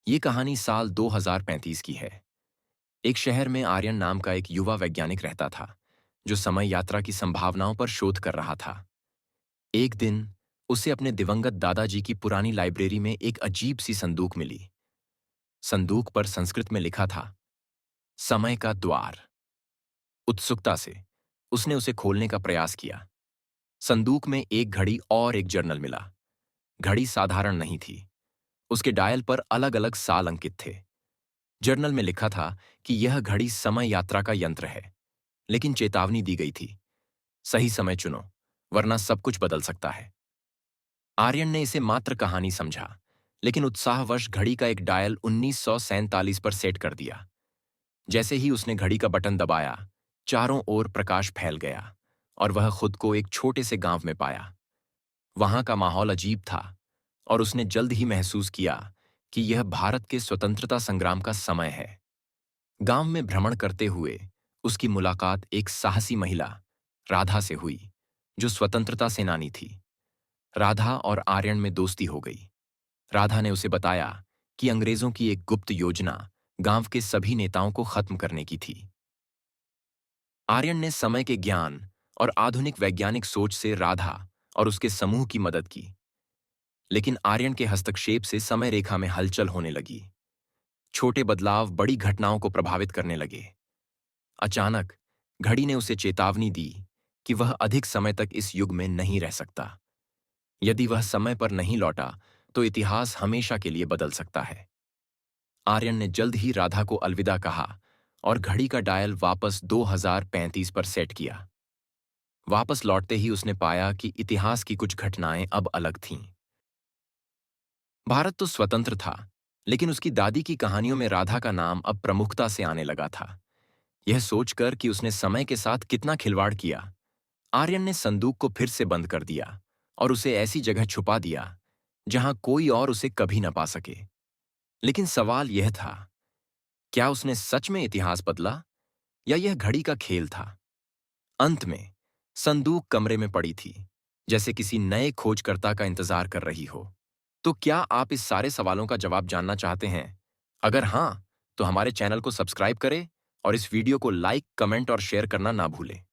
ये कहानी साल 2035 की है। एक शहर में आर्यन नाम का एक युवा वैज्ञानिक रहता था, जो समय यात्रा की संभावनाओं पर शोध कर रहा था। एक दिन उसे अपने दिवंगत दादाजी की पुरानी लाइब्रेरी में एक अजीब सी संदूक मिली। संदूक पर संस्कृत में लिखा था, समय का द्वार। उत्सुकता से उसने उसे खोलने का प्रयास किया। संदूक में एक घड़ी और एक जर्नल मिला। घड़ी साधारण नहीं थी। उसके डायल पर अलग अलग साल अंकित थे। जर्नल में लिखा था कि यह घड़ी समय यात्रा का यंत्र है, लेकिन चेतावनी दी गई थी, सही समय चुनो, वरना सब कुछ बदल सकता है। आर्यन ने इसे मात्र कहानी समझा, लेकिन उत्साहवश घड़ी का एक डायल 1947 पर सेट कर दिया। जैसे ही उसने घड़ी का बटन दबाया, चारों ओर प्रकाश फैल गया और वह खुद को एक छोटे से गांव में पाया। वहां का माहौल अजीब था और उसने जल्द ही महसूस किया कि यह भारत के स्वतंत्रता संग्राम का समय है। गांव में भ्रमण करते हुए उसकी मुलाकात एक साहसी महिला राधा से हुई, जो स्वतंत्रता सेनानी थी। राधा और आर्यन में दोस्ती हो गई। राधा ने उसे बताया कि अंग्रेजों की एक गुप्त योजना गांव के सभी नेताओं को खत्म करने की थी। आर्यन ने समय के ज्ञान और आधुनिक वैज्ञानिक सोच से राधा और उसके समूह की मदद की। लेकिन आर्यन के हस्तक्षेप से समय रेखा में हलचल होने लगी। छोटे बदलाव बड़ी घटनाओं को प्रभावित करने लगे। अचानक घड़ी ने उसे चेतावनी दी कि वह अधिक समय तक इस युग में नहीं रह सकता। यदि वह समय पर नहीं लौटा तो इतिहास हमेशा के लिए बदल सकता है। आर्यन ने जल्द ही राधा को अलविदा कहा और घड़ी का डायल वापस 2035 पर सेट किया। वापस लौटते ही उसने पाया कि इतिहास की कुछ घटनाएं अब अलग थीं। भारत तो स्वतंत्र था, लेकिन उसकी दादी की कहानियों में राधा का नाम अब प्रमुखता से आने लगा था। यह सोचकर कि उसने समय के साथ कितना खिलवाड़ किया, आर्यन ने संदूक को फिर से बंद कर दिया और उसे ऐसी जगह छुपा दिया जहां कोई और उसे कभी न पा सके। लेकिन सवाल यह था, क्या उसने सच में इतिहास बदला या यह घड़ी का खेल था? अंत में संदूक कमरे में पड़ी थी, जैसे किसी नए खोजकर्ता का इंतजार कर रही हो। तो क्या आप इस सारे सवालों का जवाब जानना चाहते हैं? अगर हाँ, तो हमारे चैनल को सब्सक्राइब करें और इस वीडियो को लाइक, कमेंट और शेयर करना ना भूलें।